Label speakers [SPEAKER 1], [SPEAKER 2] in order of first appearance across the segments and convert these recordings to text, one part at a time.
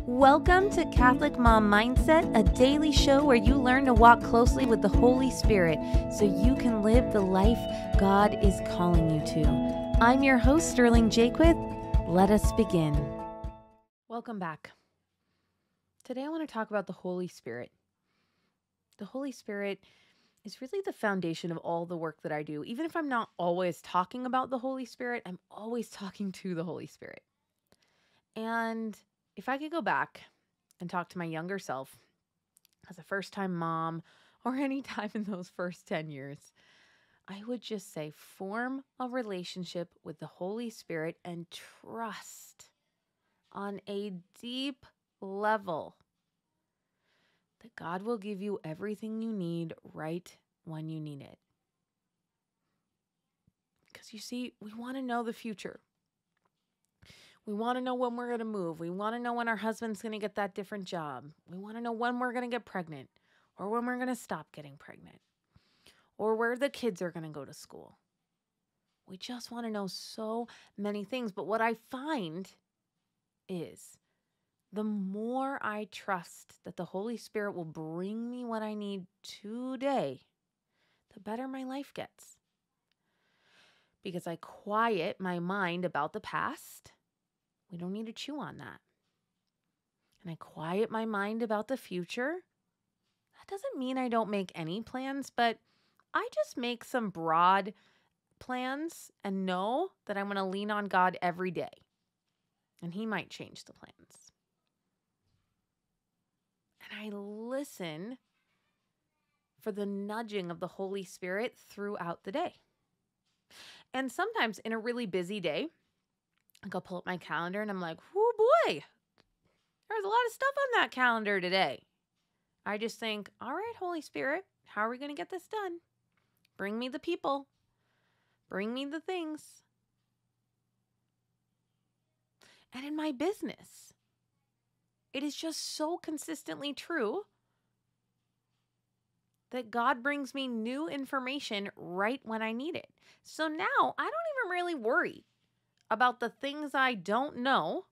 [SPEAKER 1] Welcome to Catholic Mom Mindset, a daily show where you learn to walk closely with the Holy Spirit so you can live the life God is calling you to. I'm your host, Sterling Jaquith. Let us begin. Welcome back. Today I want to talk about the Holy Spirit. The Holy Spirit is really the foundation of all the work that I do. Even if I'm not always talking about the Holy Spirit, I'm always talking to the Holy Spirit. And if I could go back and talk to my younger self as a first-time mom or any time in those first 10 years, I would just say form a relationship with the Holy Spirit and trust on a deep level that God will give you everything you need right when you need it. Because you see, we want to know the future. We want to know when we're going to move. We want to know when our husband's going to get that different job. We want to know when we're going to get pregnant or when we're going to stop getting pregnant or where the kids are going to go to school. We just want to know so many things. But what I find is the more I trust that the Holy Spirit will bring me what I need today, the better my life gets. Because I quiet my mind about the past. We don't need to chew on that. And I quiet my mind about the future. That doesn't mean I don't make any plans, but I just make some broad plans and know that I'm going to lean on God every day. And He might change the plans. And I listen for the nudging of the Holy Spirit throughout the day. And sometimes in a really busy day, I go pull up my calendar and I'm like, oh boy, there's a lot of stuff on that calendar today. I just think, all right, Holy Spirit, how are we going to get this done? Bring me the people. Bring me the things. And in my business, it is just so consistently true that God brings me new information right when I need it. So now I don't even really worry about the things I don't know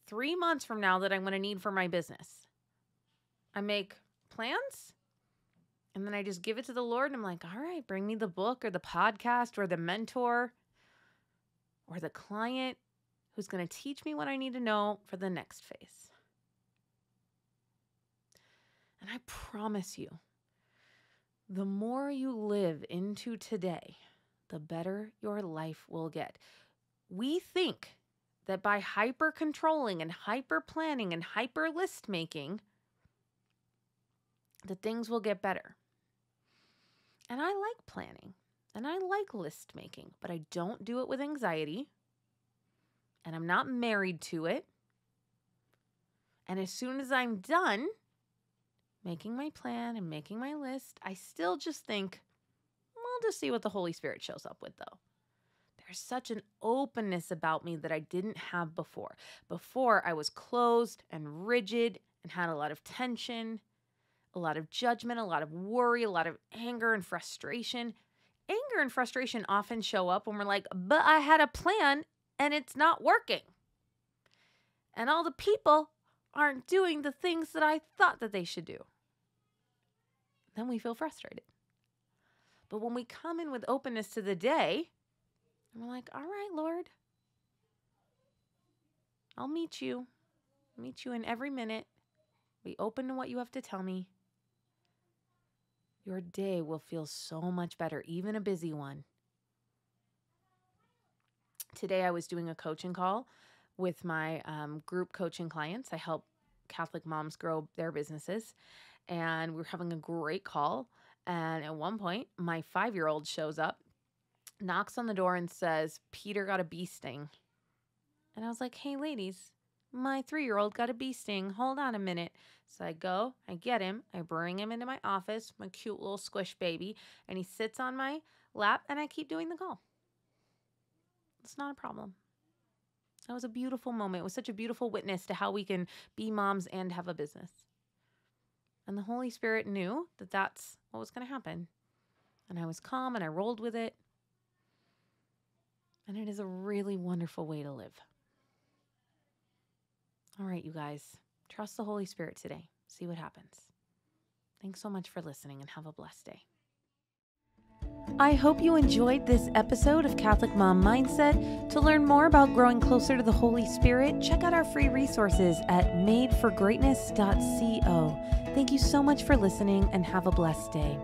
[SPEAKER 1] 3 months from now that I'm going to need for my business. I make plans and then I just give it to the Lord and I'm like, all right, bring me the book or the podcast or the mentor or the client who's going to teach me what I need to know for the next phase. And I promise you, the more you live into today, the better your life will get. We think that by hyper controlling and hyper planning and hyper list making, that things will get better. And I like planning and I like list making, but I don't do it with anxiety and I'm not married to it. And as soon as I'm done making my plan and making my list, I still just think, we'll just see what the Holy Spirit shows up with though. There's such an openness about me that I didn't have before. Before, I was closed and rigid and had a lot of tension, a lot of judgment, a lot of worry, a lot of anger and frustration. Anger and frustration often show up when we're like, but I had a plan and it's not working. And all the people aren't doing the things that I thought that they should do. Then we feel frustrated. But when we come in with openness to the day, and we're like, all right, Lord, I'll meet you. Meet you in every minute. Be open to what you have to tell me. Your day will feel so much better, even a busy one. Today I was doing a coaching call with my group coaching clients. I help Catholic moms grow their businesses, and we were having a great call. And at one point, my 5-year-old shows up, knocks on the door and says, Peter got a bee sting. And I was like, hey, ladies, my 3-year-old got a bee sting. Hold on a minute. So I go, I get him, I bring him into my office, my cute little squish baby, and he sits on my lap and I keep doing the call. It's not a problem. That was a beautiful moment. It was such a beautiful witness to how we can be moms and have a business. And the Holy Spirit knew that that's what was going to happen. And I was calm and I rolled with it. And it is a really wonderful way to live. All right, you guys, trust the Holy Spirit today. See what happens. Thanks so much for listening and have a blessed day. I hope you enjoyed this episode of Catholic Mom Mindset. To learn more about growing closer to the Holy Spirit, check out our free resources at madeforgreatness.co. Thank you so much for listening and have a blessed day.